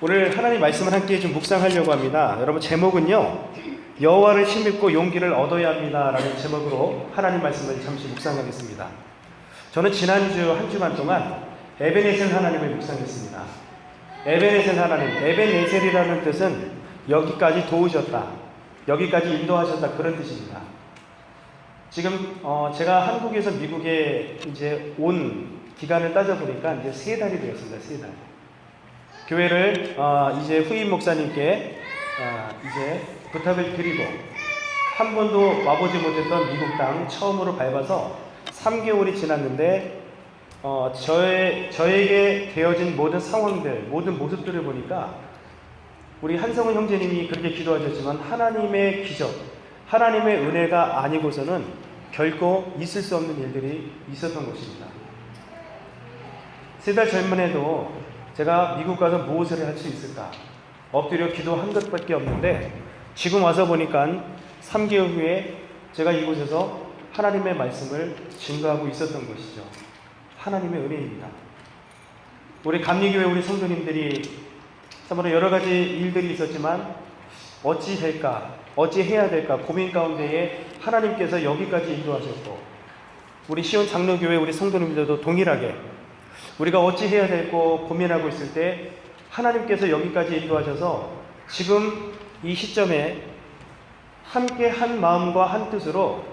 오늘 하나님 말씀을 함께 좀 묵상하려고 합니다. 여러분, 제목은요, 여호와를 힘입고 용기를 얻어야 합니다 라는 제목으로 하나님 말씀을 잠시 묵상하겠습니다. 저는 지난주 한 주간 동안 에벤에셀 하나님을 묵상했습니다. 에벤에셀 하나님, 에벤에셀이라는 뜻은 여기까지 도우셨다, 여기까지 인도하셨다, 그런 뜻입니다. 지금 제가 한국에서 미국에 이제 온 기간을 따져보니까 이제 3달이 되었습니다. 3달. 교회를 이제 후임 목사님께 이제 부탁을 드리고 한 번도 와보지 못했던 미국 땅 처음으로 밟아서 3개월이 지났는데 저에게 되어진 모든 상황들, 모든 모습들을 보니까 우리 한성훈 형제님이 그렇게 기도하셨지만 하나님의 기적, 하나님의 은혜가 아니고서는 결코 있을 수 없는 일들이 있었던 것입니다. 3달 전만에도 제가 미국 가서 무엇을 할 수 있을까 엎드려 기도한 것밖에 없는데, 지금 와서 보니까 3개월 후에 제가 이곳에서 하나님의 말씀을 증거하고 있었던 것이죠. 하나님의 은혜입니다. 우리 감리교회 우리 성도님들이 참으로 여러 가지 일들이 있었지만 어찌 될까, 어찌 해야 될까 고민 가운데에 하나님께서 여기까지 인도하셨고, 우리 시온 장로교회 우리 성도님들도 동일하게 우리가 어찌 해야 될고 고민하고 있을 때 하나님께서 여기까지 인도하셔서 지금 이 시점에 함께 한 마음과 한 뜻으로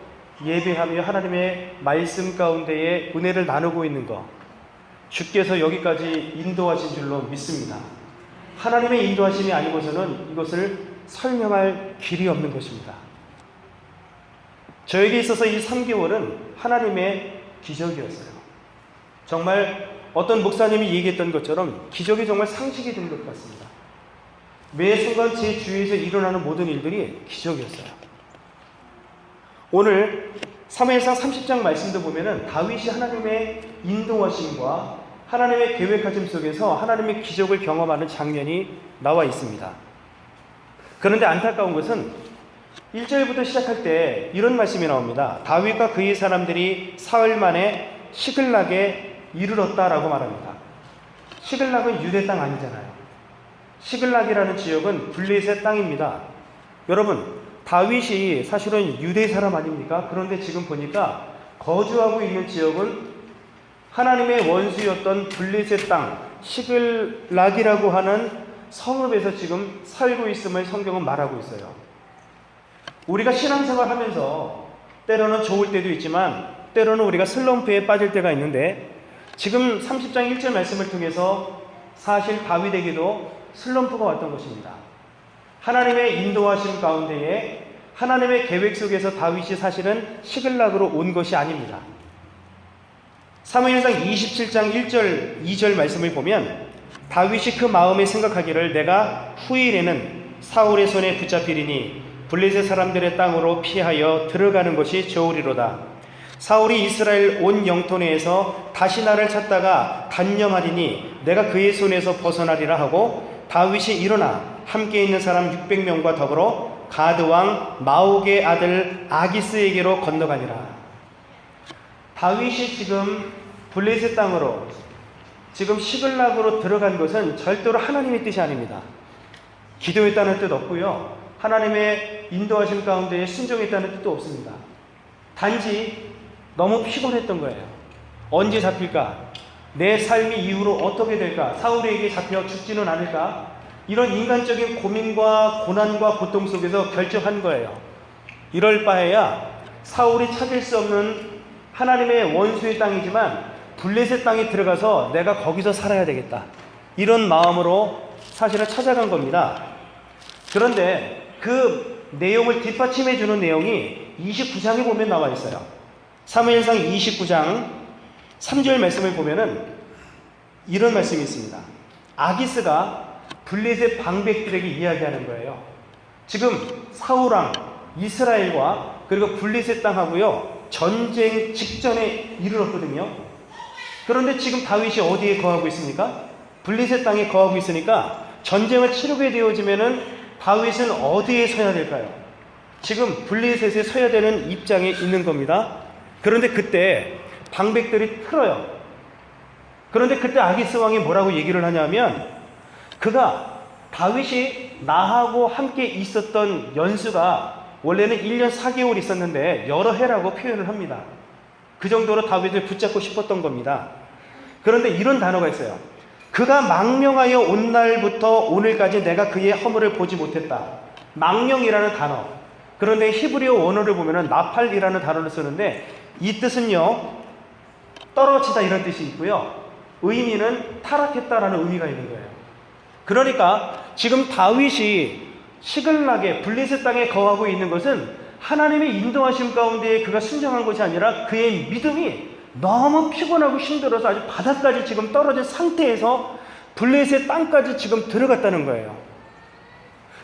예배하며 하나님의 말씀 가운데에 은혜를 나누고 있는 것, 주께서 여기까지 인도하신 줄로 믿습니다. 하나님의 인도하심이 아니고서는 이것을 설명할 길이 없는 것입니다. 저에게 있어서 이 3개월은 하나님의 기적이었어요. 정말 어떤 목사님이 얘기했던 것처럼 기적이 정말 상식이 된 것 같습니다. 매 순간 제 주위에서 일어나는 모든 일들이 기적이었어요. 오늘 사무엘상 30장 말씀도 보면은 다윗이 하나님의 인도하심과 하나님의 계획하심 속에서 하나님의 기적을 경험하는 장면이 나와 있습니다. 그런데 안타까운 것은 1절부터 시작할 때 이런 말씀이 나옵니다. 다윗과 그의 사람들이 사흘 만에 시글락에 이르렀다라고 말합니다. 시글락은 유대 땅 아니잖아요. 시글락이라는 지역은 블레셋 땅입니다. 여러분, 다윗이 사실은 유대 사람 아닙니까? 그런데 지금 보니까 거주하고 있는 지역은 하나님의 원수였던 블레셋 땅 시글락이라고 하는 성읍에서 지금 살고 있음을 성경은 말하고 있어요. 우리가 신앙생활 하면서 때로는 좋을 때도 있지만 때로는 우리가 슬럼프에 빠질 때가 있는데, 지금 30장 1절 말씀을 통해서 사실 다윗에게도 슬럼프가 왔던 것입니다. 하나님의 인도하심 가운데에 하나님의 계획 속에서 다윗이 사실은 시글락으로 온 것이 아닙니다. 사무엘상 27장 1절 2절 말씀을 보면 다윗이 그 마음에 생각하기를 내가 후일에는 사울의 손에 붙잡히리니 블레셋 사람들의 땅으로 피하여 들어가는 것이 좋으리로다. 사울이 이스라엘 온 영토 내에서 다시 나를 찾다가 단념하리니 내가 그의 손에서 벗어나리라 하고, 다윗이 일어나 함께 있는 사람 600명과 더불어 가드왕 마옥의 아들 아기스에게로 건너가니라. 다윗이 지금 블레셋 땅으로, 지금 시글락으로 들어간 것은 절대로 하나님의 뜻이 아닙니다. 기도했다는 뜻 없고요, 하나님의 인도하심 가운데 순종했다는 뜻도 없습니다. 단지 너무 피곤했던 거예요. 언제 잡힐까? 내 삶이 이후로 어떻게 될까? 사울에게 잡혀 죽지는 않을까? 이런 인간적인 고민과 고난과 고통 속에서 결정한 거예요. 이럴 바에야 사울이 찾을 수 없는 하나님의 원수의 땅이지만 블레셋 땅에 들어가서 내가 거기서 살아야 되겠다, 이런 마음으로 사실은 찾아간 겁니다. 그런데 그 내용을 뒷받침해 주는 내용이 29장에 보면 나와 있어요. 사무엘상 29장 3절 말씀을 보면은 이런 말씀이 있습니다. 아기스가 블레셋 방백들에게 이야기하는 거예요. 지금 사울왕 이스라엘과 그리고 블레셋 땅하고요 전쟁 직전에 이르렀거든요. 그런데 지금 다윗이 어디에 거하고 있습니까? 블레셋 땅에 거하고 있으니까 전쟁을 치르게 되어지면은 다윗은 어디에 서야 될까요? 지금 블레셋에 서야 되는 입장에 있는 겁니다. 그런데 그때 방백들이 틀어요. 그런데 그때 아기스 왕이 뭐라고 얘기를 하냐면 그가 다윗이 나하고 함께 있었던 연수가 원래는 1년 4개월 있었는데 여러 해라고 표현을 합니다. 그 정도로 다윗을 붙잡고 싶었던 겁니다. 그런데 이런 단어가 있어요. 그가 망령하여 온 날부터 오늘까지 내가 그의 허물을 보지 못했다. 망령이라는 단어. 그런데 히브리어 원어를 보면은 나팔이라는 단어를 쓰는데 이 뜻은요, 떨어지다 이런 뜻이 있고요, 의미는 타락했다라는 의미가 있는 거예요. 그러니까 지금 다윗이 시글락에 블레셋 땅에 거하고 있는 것은 하나님의 인도하심 가운데 그가 순종한 것이 아니라 그의 믿음이 너무 피곤하고 힘들어서 아주 바닥까지 지금 떨어진 상태에서 블레셋 땅까지 지금 들어갔다는 거예요.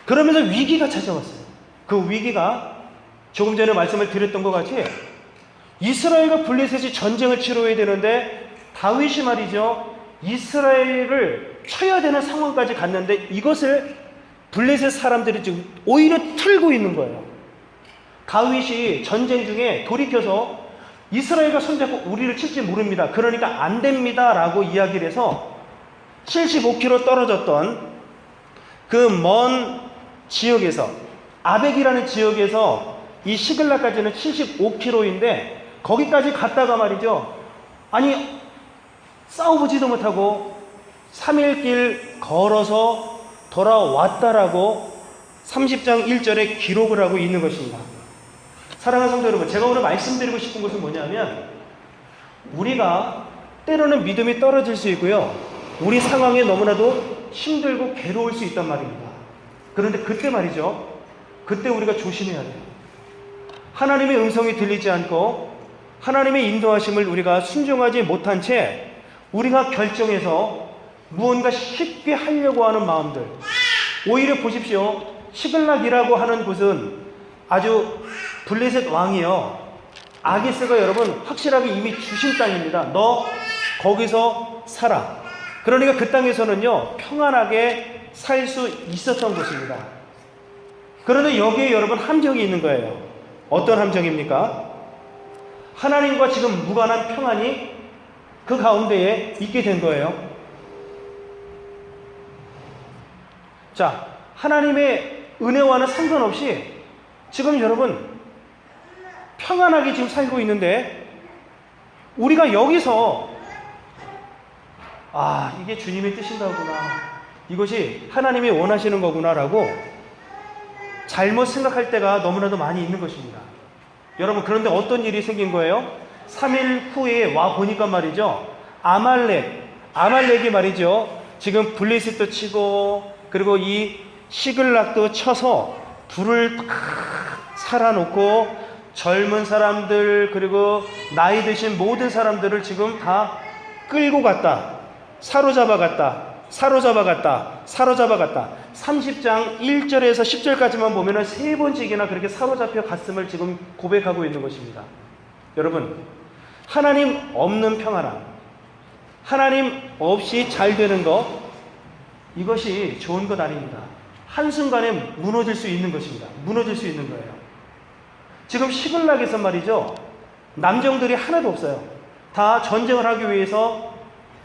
그러면서 위기가 찾아왔어요. 그 위기가 조금 전에 말씀을 드렸던 것 같이 이스라엘과 블레셋이 전쟁을 치러야 되는데 다윗이 말이죠, 이스라엘을 쳐야 되는 상황까지 갔는데 이것을 블레셋 사람들이 지금 오히려 틀고 있는 거예요. 다윗이 전쟁 중에 돌이켜서 이스라엘과 손잡고 우리를 칠지 모릅니다, 그러니까 안 됩니다 라고 이야기를 해서 75km 떨어졌던 그 먼 지역에서, 아벡이라는 지역에서 이 시글락까지는 75km인데 거기까지 갔다가 말이죠, 아니 싸워보지도 못하고 3일 길 걸어서 돌아왔다라고 30장 1절에 기록을 하고 있는 것입니다. 사랑하는 성도 여러분, 제가 오늘 말씀드리고 싶은 것은 뭐냐면, 우리가 때로는 믿음이 떨어질 수 있고요, 우리 상황에 너무나도 힘들고 괴로울 수 있단 말입니다. 그런데 그때 말이죠, 그때 우리가 조심해야 돼요. 하나님의 음성이 들리지 않고 하나님의 인도하심을 우리가 순종하지 못한 채 우리가 결정해서 무언가 쉽게 하려고 하는 마음들, 오히려 보십시오, 시글락이라고 하는 곳은 아주 블레셋 왕이요, 아기스가 여러분 확실하게 이미 주신 땅입니다. 너 거기서 살아. 그러니까 그 땅에서는요 평안하게 살 수 있었던 곳입니다. 그런데 여기에 여러분 함정이 있는 거예요. 어떤 함정입니까? 하나님과 지금 무관한 평안이 그 가운데에 있게 된 거예요. 자, 하나님의 은혜와는 상관없이 지금 여러분 평안하게 지금 살고 있는데, 우리가 여기서 이게 주님의 뜻인가 보구나, 이것이 하나님이 원하시는 거구나 라고 잘못 생각할 때가 너무나도 많이 있는 것입니다. 여러분, 그런데 어떤 일이 생긴 거예요? 3일 후에 와 보니까 말이죠, 아말렉이 말이죠, 지금 블레셋도 치고 그리고 이 시글락도 쳐서 불을 살아놓고 젊은 사람들 그리고 나이 드신 모든 사람들을 지금 다 끌고 갔다, 사로잡아 갔다. 30장 1절에서 10절까지만 보면은 3번씩이나 그렇게 사로잡혀 갔음을 지금 고백하고 있는 것입니다. 여러분, 하나님 없는 평안함, 하나님 없이 잘 되는 것, 이것이 좋은 것 아닙니다. 한순간에 무너질 수 있는 것입니다. 무너질 수 있는 거예요. 지금 시글락에서 말이죠, 남정들이 하나도 없어요. 다 전쟁을 하기 위해서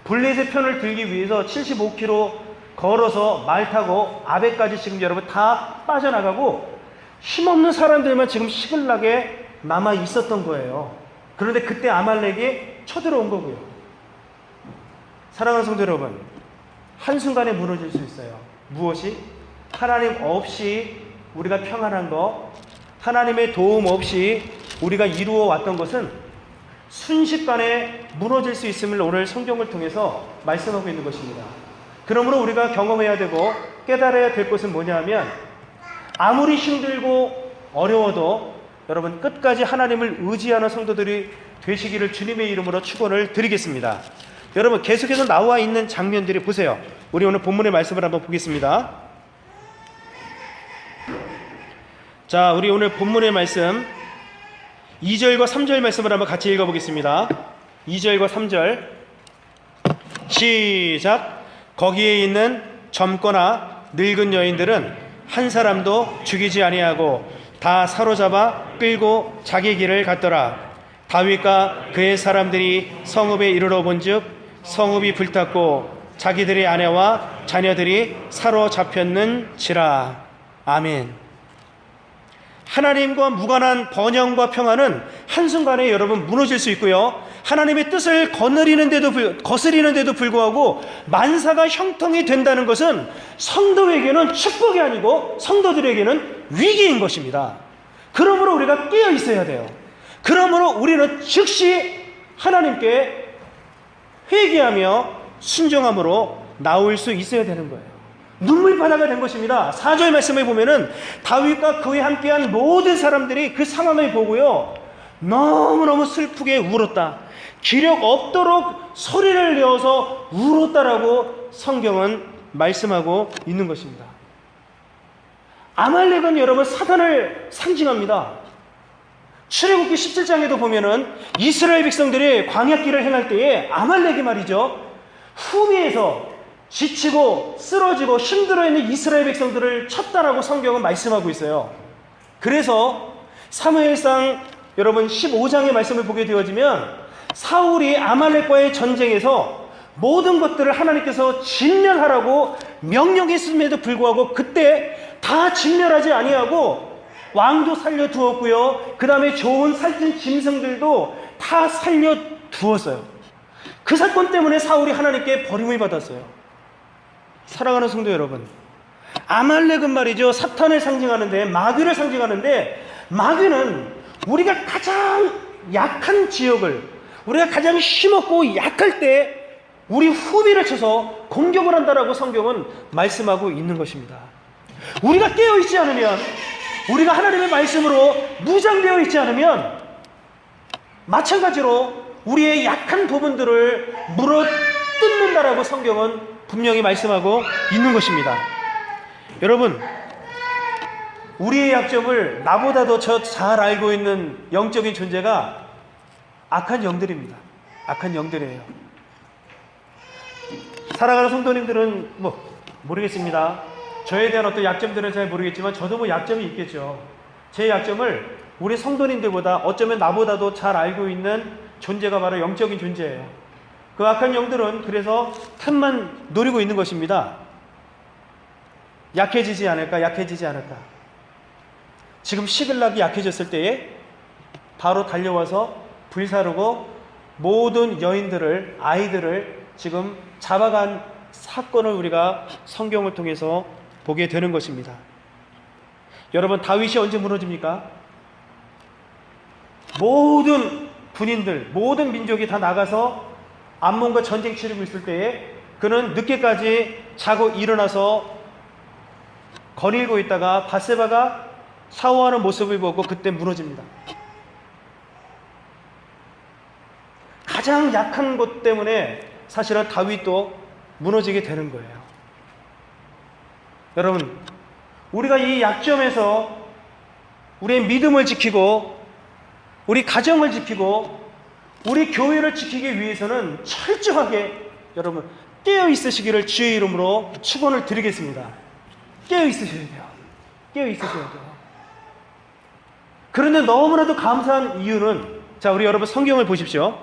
블레셋 편을 들기 위해서 75km 걸어서 말 타고 아벡까지 지금 여러분 다 빠져나가고 힘없는 사람들만 지금 시글락에 남아 있었던 거예요. 그런데 그때 아말렉이 쳐들어온 거고요. 사랑하는 성도 여러분, 한순간에 무너질 수 있어요. 무엇이? 하나님 없이 우리가 평안한 것, 하나님의 도움 없이 우리가 이루어 왔던 것은 순식간에 무너질 수 있음을 오늘 성경을 통해서 말씀하고 있는 것입니다. 그러므로 우리가 경험해야 되고 깨달아야 될 것은 뭐냐면, 아무리 힘들고 어려워도 여러분 끝까지 하나님을 의지하는 성도들이 되시기를 주님의 이름으로 축원을 드리겠습니다. 여러분, 계속해서 나와 있는 장면들이 보세요. 우리 오늘 본문의 말씀을 한번 보겠습니다. 자, 우리 오늘 본문의 말씀 2절과 3절 말씀을 한번 같이 읽어보겠습니다. 2절과 3절 시작. 거기에 있는 젊거나 늙은 여인들은 한 사람도 죽이지 아니하고 다 사로잡아 끌고 자기 길을 갔더라. 다윗과 그의 사람들이 성읍에 이르러 본즉 성읍이 불탔고 자기들의 아내와 자녀들이 사로잡혔는지라. 아멘. 하나님과 무관한 번영과 평화는 한순간에 여러분 무너질 수 있고요, 하나님의 뜻을 거스리는데도 불구하고 만사가 형통이 된다는 것은 성도에게는 축복이 아니고 성도들에게는 위기인 것입니다. 그러므로 우리가 깨어 있어야 돼요. 그러므로 우리는 즉시 하나님께 회개하며 순종함으로 나올 수 있어야 되는 거예요. 눈물바다가 된 것입니다. 4절 말씀을 보면은 다윗과 그와 함께한 모든 사람들이 그 상황을 보고요, 너무너무 슬프게 울었다. 기력 없도록 소리를 내어서 울었다라고 성경은 말씀하고 있는 것입니다. 아말렉은 여러분 사단을 상징합니다. 출애굽기 17장에도 보면은 이스라엘 백성들이 광야길을 행할 때에 아말렉이 말이죠, 후미에서 지치고 쓰러지고 힘들어 있는 이스라엘 백성들을 쳤다라고 성경은 말씀하고 있어요. 그래서 사무엘상 여러분 15장의 말씀을 보게 되어지면 사울이 아말렉과의 전쟁에서 모든 것들을 하나님께서 진멸하라고 명령했음에도 불구하고 그때 다 진멸하지 아니하고 왕도 살려두었고요, 그 다음에 좋은 살찐 짐승들도 다 살려두었어요. 그 사건 때문에 사울이 하나님께 버림을 받았어요. 사랑하는 성도 여러분, 아말렉은 말이죠, 사탄을 상징하는데, 마귀를 상징하는데, 마귀는 우리가 가장 약한 지역을, 우리가 가장 힘없고 약할 때 우리 후비를 쳐서 공격을 한다라고 성경은 말씀하고 있는 것입니다. 우리가 깨어있지 않으면, 우리가 하나님의 말씀으로 무장되어 있지 않으면 마찬가지로 우리의 약한 부분들을 물어뜯는다라고 성경은 분명히 말씀하고 있는 것입니다. 여러분, 우리의 약점을 나보다도 잘 알고 있는 영적인 존재가 악한 영들입니다. 악한 영들이에요. 사랑하는 성도님들은 모르겠습니다. 저에 대한 어떤 약점들은 잘 모르겠지만 저도 약점이 있겠죠. 제 약점을 우리 성도님들보다 어쩌면 나보다도 잘 알고 있는 존재가 바로 영적인 존재예요. 그 악한 영들은 그래서 틈만 노리고 있는 것입니다. 약해지지 않을까, 약해지지 않을까. 지금 시글락이 약해졌을 때에 바로 달려와서 불사르고 모든 여인들을, 아이들을 지금 잡아간 사건을 우리가 성경을 통해서 보게 되는 것입니다. 여러분, 다윗이 언제 무너집니까? 모든 군인들, 모든 민족이 다 나가서 암몬과 전쟁 치르고 있을 때에 그는 늦게까지 자고 일어나서 거닐고 있다가 밧세바가 샤워하는 모습을 보고 그때 무너집니다. 가장 약한 것 때문에 사실은 다윗도 무너지게 되는 거예요. 여러분, 우리가 이 약점에서 우리의 믿음을 지키고 우리 가정을 지키고 우리 교회를 지키기 위해서는 철저하게 여러분 깨어 있으시기를 주의 이름으로 축원을 드리겠습니다. 깨어 있으셔야 돼요. 깨어 있으셔야 돼요. 그런데 너무나도 감사한 이유는, 자, 우리 여러분 성경을 보십시오.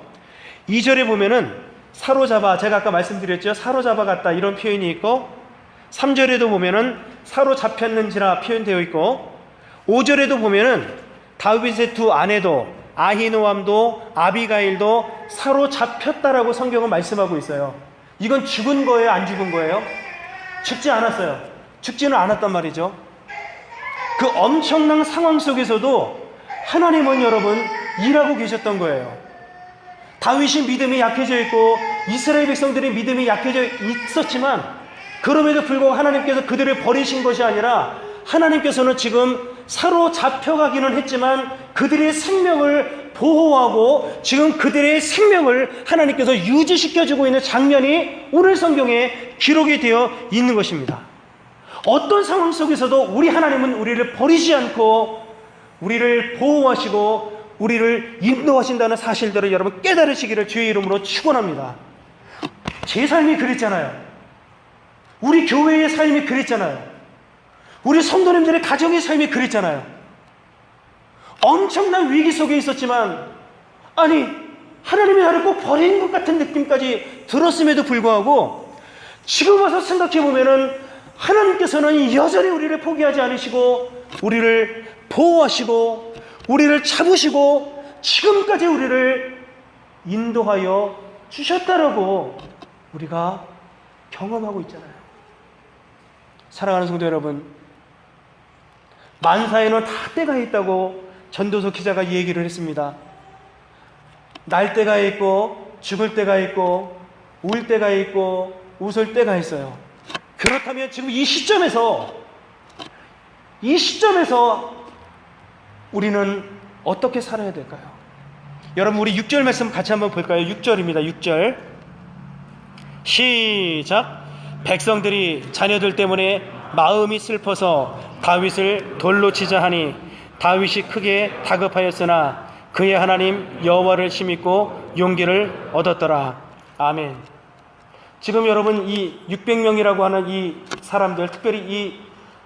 2절에 보면은 사로잡아, 제가 아까 말씀드렸죠, 사로잡아 갔다 이런 표현이 있고, 3절에도 보면은 사로잡혔는지라 표현되어 있고, 5절에도 보면은 다윗의 두 아내도 아히노암도 아비가일도 사로잡혔다라고 성경은 말씀하고 있어요. 이건 죽은 거예요, 안 죽은 거예요? 죽지 않았어요. 죽지는 않았단 말이죠. 그 엄청난 상황 속에서도 하나님은 여러분 일하고 계셨던 거예요. 다윗이 믿음이 약해져 있고 이스라엘 백성들이 믿음이 약해져 있었지만 그럼에도 불구하고 하나님께서 그들을 버리신 것이 아니라 하나님께서는 지금 사로잡혀가기는 했지만 그들의 생명을 보호하고 지금 그들의 생명을 하나님께서 유지시켜주고 있는 장면이 오늘 성경에 기록이 되어 있는 것입니다. 어떤 상황 속에서도 우리 하나님은 우리를 버리지 않고 우리를 보호하시고 우리를 인도하신다는 사실들을 여러분 깨달으시기를 주의 이름으로 축원합니다. 제 삶이 그랬잖아요. 우리 교회의 삶이 그랬잖아요. 우리 성도님들의 가정의 삶이 그랬잖아요. 엄청난 위기 속에 있었지만 아니 하나님이 나를 꼭 버린 것 같은 느낌까지 들었음에도 불구하고 지금 와서 생각해 보면은 하나님께서는 여전히 우리를 포기하지 않으시고 우리를 보호하시고 우리를 잡으시고 지금까지 우리를 인도하여 주셨다라고 우리가 경험하고 있잖아요. 사랑하는 성도 여러분, 만사에는 다 때가 있다고 전도서 기자가 이 얘기를 했습니다. 날 때가 있고 죽을 때가 있고 울 때가 있고 웃을 때가 있어요. 그렇다면 지금 이 시점에서 우리는 어떻게 살아야 될까요? 여러분, 우리 6절 말씀 같이 한번 볼까요? 6절입니다. 6절 시작. 백성들이 자녀들 때문에 마음이 슬퍼서 다윗을 돌로 치자 하니 다윗이 크게 다급하였으나 그의 하나님 여호와를 힘입고 용기를 얻었더라. 아멘. 지금 여러분, 이 600명이라고 하는 이 사람들, 특별히 이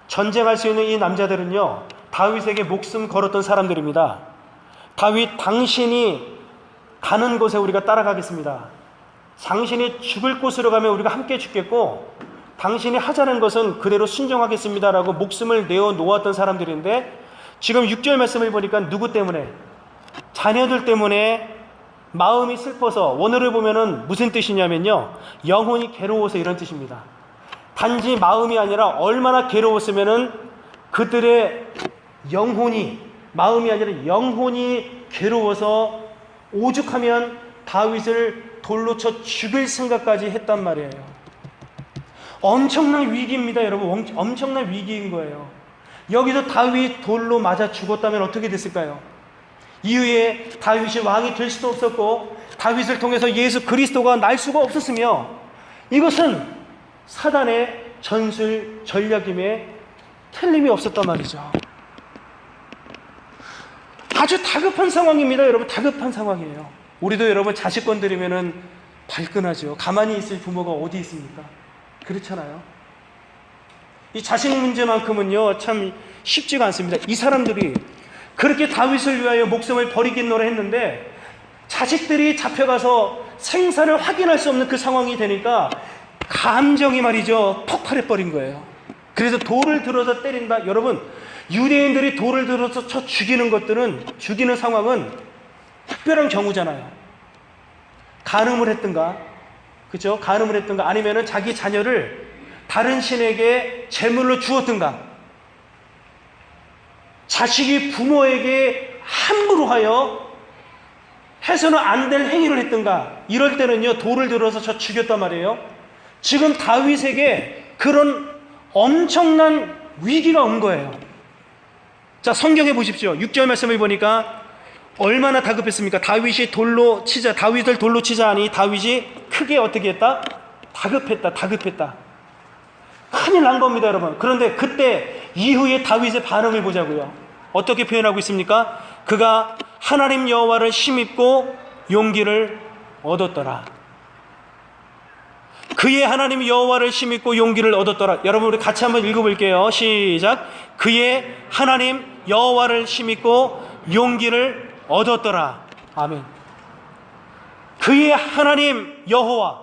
전쟁할 수 있는 이 남자들은요, 다윗에게 목숨 걸었던 사람들입니다. 다윗, 당신이 가는 곳에 우리가 따라가겠습니다. 당신이 죽을 곳으로 가면 우리가 함께 죽겠고 당신이 하자는 것은 그대로 순종하겠습니다라고 목숨을 내어 놓았던 사람들인데, 지금 6절 말씀을 보니까 누구 때문에? 자녀들 때문에 마음이 슬퍼서, 원어를 보면은 무슨 뜻이냐면요, 영혼이 괴로워서 이런 뜻입니다. 단지 마음이 아니라 얼마나 괴로웠으면은 그들의 영혼이, 마음이 아니라 영혼이 괴로워서 오죽하면 다윗을 돌로 쳐 죽일 생각까지 했단 말이에요. 엄청난 위기입니다, 여러분. 엄청난 위기인 거예요. 여기서 다윗 돌로 맞아 죽었다면 어떻게 됐을까요? 이후에 다윗이 왕이 될 수도 없었고 다윗을 통해서 예수 그리스도가 날 수가 없었으며, 이것은 사단의 전술 전략임에 틀림이 없었단 말이죠. 아주 다급한 상황입니다, 여러분. 다급한 상황이에요. 우리도 여러분 자식 건드리면은 발끈하죠. 가만히 있을 부모가 어디 있습니까? 그렇잖아요. 이 자식 문제만큼은요 참 쉽지가 않습니다. 이 사람들이 그렇게 다윗을 위하여 목숨을 버리겠노라 했는데 자식들이 잡혀가서 생사를 확인할 수 없는 그 상황이 되니까 감정이 말이죠 폭발해 버린 거예요. 그래서 돌을 들어서 때린다. 여러분, 유대인들이 돌을 들어서 쳐 죽이는 것들은, 죽이는 상황은 특별한 경우잖아요. 간음을 했든가, 그죠? 간음을 했든가, 아니면은 자기 자녀를 다른 신에게 제물로 주었든가, 자식이 부모에게 함부로 하여 해서는 안 될 행위를 했든가, 이럴 때는요 돌을 들어서 쳐 죽였단 말이에요. 지금 다윗에게 그런 엄청난 위기가 온 거예요. 자, 성경에 보십시오. 6절 말씀을 보니까 얼마나 다급했습니까? 다윗을 돌로 치자 하니 다윗이 크게 어떻게 했다? 다급했다. 큰일 난 겁니다, 여러분. 그런데 그때 이후에 다윗의 반응을 보자고요. 어떻게 표현하고 있습니까? 그가 하나님 여호와를 힘입고 용기를 얻었더라. 그의 하나님 여호와를 힘입고 용기를 얻었더라. 여러분, 우리 같이 한번 읽어볼게요. 시작. 그의 하나님 여호와를 힘입고 용기를 얻었더라. 아멘. 그의 하나님 여호와.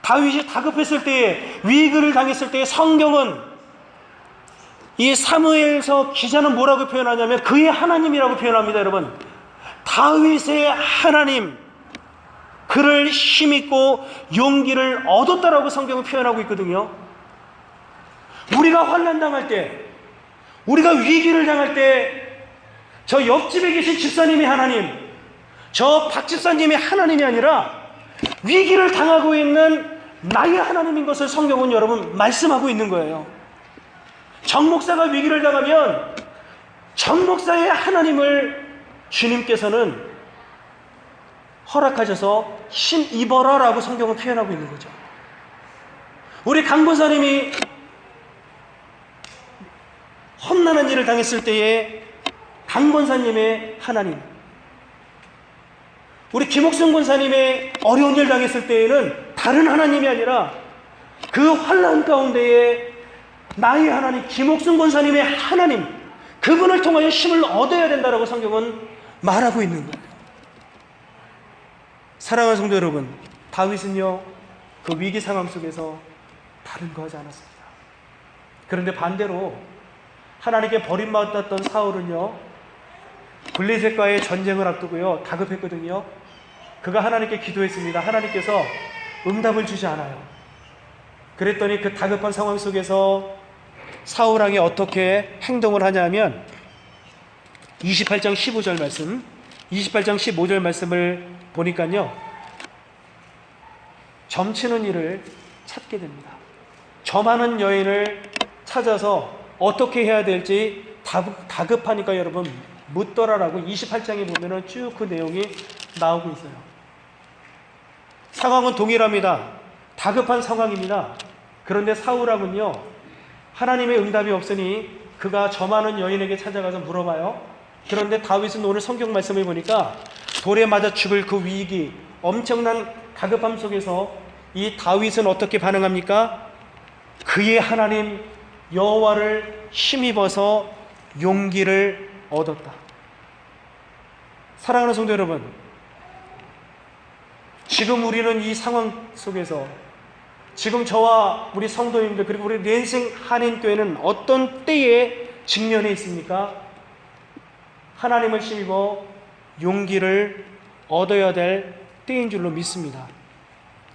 다윗이 다급했을 때에, 위기를 당했을 때에 성경은, 이 사무엘서 기자는 뭐라고 표현하냐면 그의 하나님이라고 표현합니다, 여러분. 다윗의 하나님, 그를 힘입고 용기를 얻었다라고 성경은 표현하고 있거든요. 우리가 환난 당할 때, 우리가 위기를 당할 때, 저 옆집에 계신 집사님이 하나님, 저 박 집사님이 하나님이 아니라 위기를 당하고 있는 나의 하나님인 것을 성경은 여러분 말씀하고 있는 거예요. 정 목사가 위기를 당하면 정 목사의 하나님을 주님께서는 허락하셔서 힘입어라 라고 성경은 표현하고 있는 거죠. 우리 강 권사님이 험난한 일을 당했을 때에 강 권사님의 하나님, 우리 김옥순 권사님의 어려운 일 당했을 때에는 다른 하나님이 아니라 그 환난 가운데에 나의 하나님, 김옥순 권사님의 하나님, 그분을 통하여 힘을 얻어야 된다라고 성경은 말하고 있는 거예요. 사랑하는 성도 여러분, 다윗은요 그 위기 상황 속에서 다른 거 하지 않았습니다. 그런데 반대로 하나님께 버림받았던 사울은요, 블레셋과의 전쟁을 앞두고요 다급했거든요. 그가 하나님께 기도했습니다. 하나님께서 응답을 주지 않아요. 그랬더니 그 다급한 상황 속에서 사울 왕이 어떻게 행동을 하냐면 28장 15절 말씀, 28장 15절 말씀을 보니까요, 점치는 이를 찾게 됩니다. 점하는 여인을 찾아서 어떻게 해야 될지 다급하니까 여러분 묻더라라고 28장에 보면은 쭉 그 내용이 나오고 있어요. 상황은 동일합니다. 다급한 상황입니다. 그런데 사울왕은요, 하나님의 응답이 없으니 그가 점하는 여인에게 찾아가서 물어봐요. 그런데 다윗은 오늘 성경 말씀을 보니까 돌에 맞아 죽을 그 위기, 엄청난 다급함 속에서 이 다윗은 어떻게 반응합니까? 그의 하나님 여호와를 힘입어서 용기를 얻었다. 사랑하는 성도 여러분, 지금 우리는 이 상황 속에서 지금 저와 우리 성도님들 그리고 우리 랜싱 한인교회는 어떤 때에 직면해 있습니까? 하나님을 힘입어 용기를 얻어야 될 때인 줄로 믿습니다.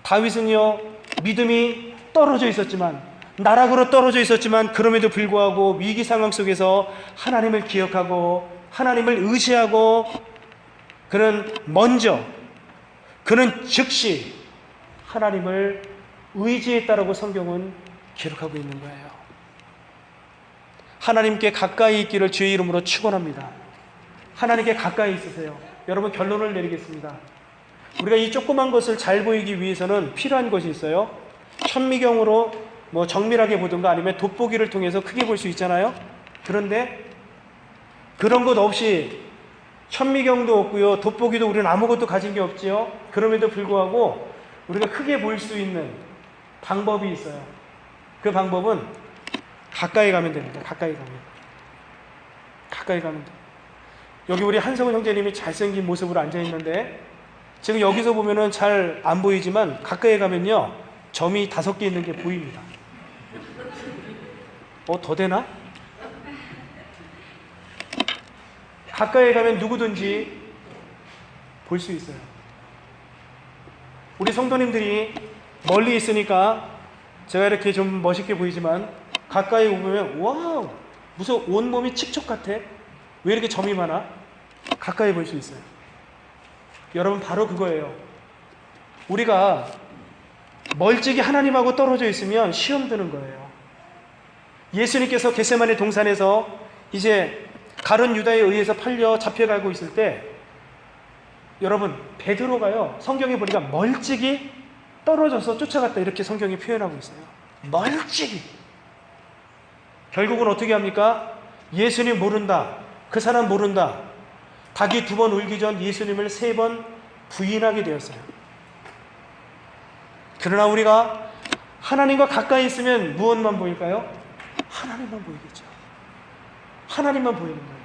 다윗은요, 믿음이 떨어져 있었지만, 나락으로 떨어져 있었지만 그럼에도 불구하고 위기 상황 속에서 하나님을 기억하고 하나님을 의지하고 그는 즉시 하나님을 의지했다라고 성경은 기록하고 있는 거예요. 하나님께 가까이 있기를 주의 이름으로 축원합니다. 하나님께 가까이 있으세요. 여러분, 결론을 내리겠습니다. 우리가 이 조그만 것을 잘 보이기 위해서는 필요한 것이 있어요. 천미경으로 정밀하게 보든가 아니면 돋보기를 통해서 크게 볼 수 있잖아요. 그런데 그런 것 없이 천미경도 없고요, 돋보기도 우리는 아무것도 가진 게 없지요. 그럼에도 불구하고 우리가 크게 볼 수 있는 방법이 있어요. 그 방법은 가까이 가면 됩니다. 가까이 가면 돼요. 여기 우리 한성훈 형제님이 잘생긴 모습으로 앉아 있는데, 지금 여기서 보면은 잘 안 보이지만 가까이 가면요, 점이 5개 있는 게 보입니다. 더 되나? 가까이 가면 누구든지 볼 수 있어요. 우리 성도님들이 멀리 있으니까 제가 이렇게 좀 멋있게 보이지만 가까이 오면 와우, 무슨 온몸이 칙촉 같아? 왜 이렇게 점이 많아? 가까이 볼 수 있어요. 여러분, 바로 그거예요. 우리가 멀찍이 하나님하고 떨어져 있으면 시험 드는 거예요. 예수님께서 겟세마네 동산에서 이제 가룟 유다에 의해서 잡혀가고 있을 때, 여러분, 베드로가요, 성경에 보니까 멀찍이 떨어져서 쫓아갔다, 이렇게 성경이 표현하고 있어요. 멀찍이. 결국은 어떻게 합니까? 예수님 모른다, 그 사람 모른다, 닭이 2번 울기 전 예수님을 3번 부인하게 되었어요. 그러나 우리가 하나님과 가까이 있으면 무엇만 보일까요? 하나님만 보이겠죠. 하나님만 보이는 거예요.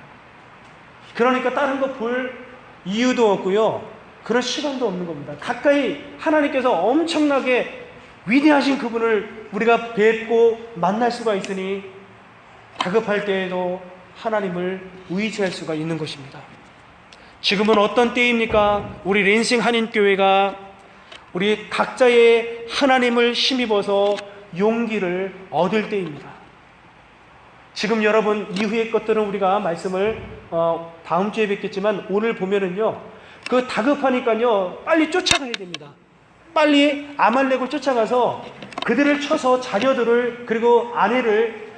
그러니까 다른 거 볼 이유도 없고요, 그런 시간도 없는 겁니다. 가까이 하나님께서 엄청나게 위대하신 그분을 우리가 뵙고 만날 수가 있으니 다급할 때에도 하나님을 의지할 수가 있는 것입니다. 지금은 어떤 때입니까? 우리 랜싱 한인교회가 우리 각자의 하나님을 힘입어서 용기를 얻을 때입니다. 지금 여러분, 이후의 것들은 우리가 말씀을 다음 주에 뵙겠지만, 오늘 보면은요, 그 다급하니까요, 빨리 쫓아가야 됩니다. 빨리 아말렉을 쫓아가서 그들을 쳐서 자녀들을 그리고 아내를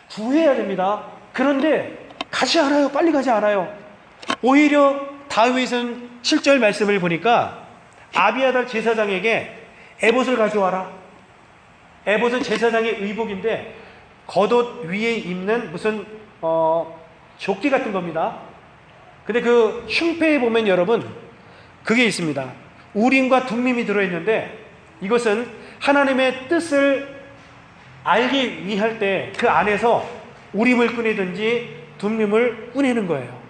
구해야 됩니다. 그런데 가지 않아요. 빨리 가지 않아요. 오히려 다윗은 7절 말씀을 보니까 아비아달 제사장에게 에봇을 가져와라. 에봇은 제사장의 의복인데 겉옷 위에 입는 무슨 조끼 같은 겁니다. 근데 그 흉패에 보면 여러분, 그게 있습니다. 우림과 둠밈이 들어있는데, 이것은 하나님의 뜻을 알기 위할 때 그 안에서 우림을 꺼내든지 둠밈을 꺼내는 거예요.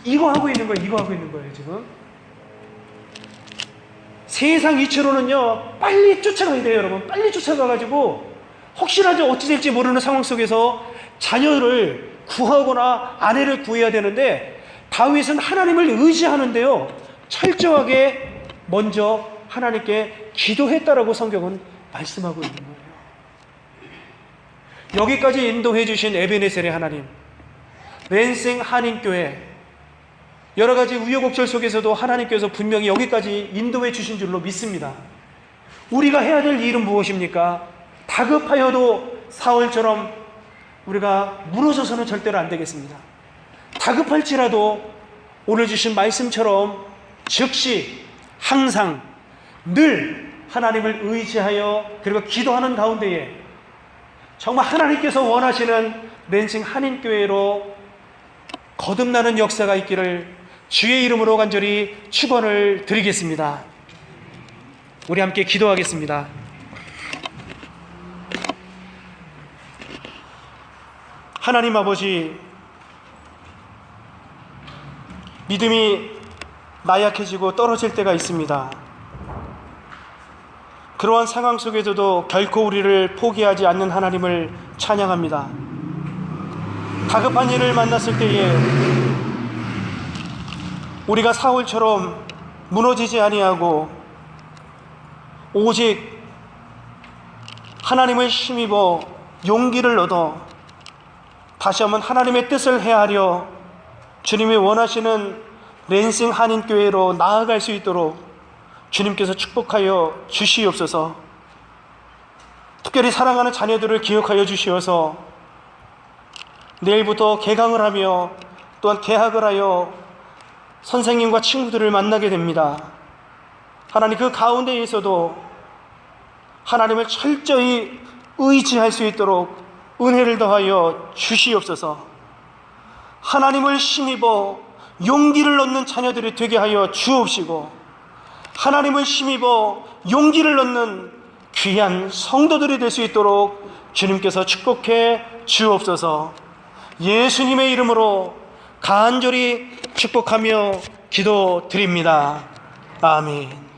이거 하고 있는 거예요. 지금 세상 이치로는요 빨리 쫓아가야 돼요. 여러분, 빨리 쫓아가가지고 혹시라도 어찌 될지 모르는 상황 속에서 자녀를 구하거나 아내를 구해야 되는데, 다윗은 하나님을 의지하는데요 철저하게 먼저 하나님께 기도했다라고 성경은 말씀하고 있는 거예요. 여기까지 인도해 주신 에베네셀의 하나님, 랜생 한인교회, 여러 가지 우여곡절 속에서도 하나님께서 분명히 여기까지 인도해 주신 줄로 믿습니다. 우리가 해야 될 일은 무엇입니까? 다급하여도 사울처럼 우리가 무너져서는 절대로 안 되겠습니다. 다급할지라도 오늘 주신 말씀처럼 즉시 항상 늘 하나님을 의지하여 그리고 기도하는 가운데에 정말 하나님께서 원하시는 랜싱 한인교회로 거듭나는 역사가 있기를 주의 이름으로 간절히 축원을 드리겠습니다. 우리 함께 기도하겠습니다. 하나님 아버지, 믿음이 나약해지고 떨어질 때가 있습니다. 그러한 상황 속에서도 결코 우리를 포기하지 않는 하나님을 찬양합니다. 다급한 일을 만났을 때에 우리가 사울처럼 무너지지 아니하고 오직 하나님을 힘입어 용기를 얻어 다시 한번 하나님의 뜻을 헤아려 주님이 원하시는 랜싱 한인교회로 나아갈 수 있도록 주님께서 축복하여 주시옵소서. 특별히 사랑하는 자녀들을 기억하여 주시어서 내일부터 개강을 하며 또한 개학을 하여 선생님과 친구들을 만나게 됩니다. 하나님, 그 가운데에서도 하나님을 철저히 의지할 수 있도록 은혜를 더하여 주시옵소서. 하나님을 힘입어 용기를 얻는 자녀들이 되게 하여 주옵시고, 하나님을 힘입어 용기를 얻는 귀한 성도들이 될 수 있도록 주님께서 축복해 주옵소서. 예수님의 이름으로 간절히 축복하며 기도드립니다. 아멘.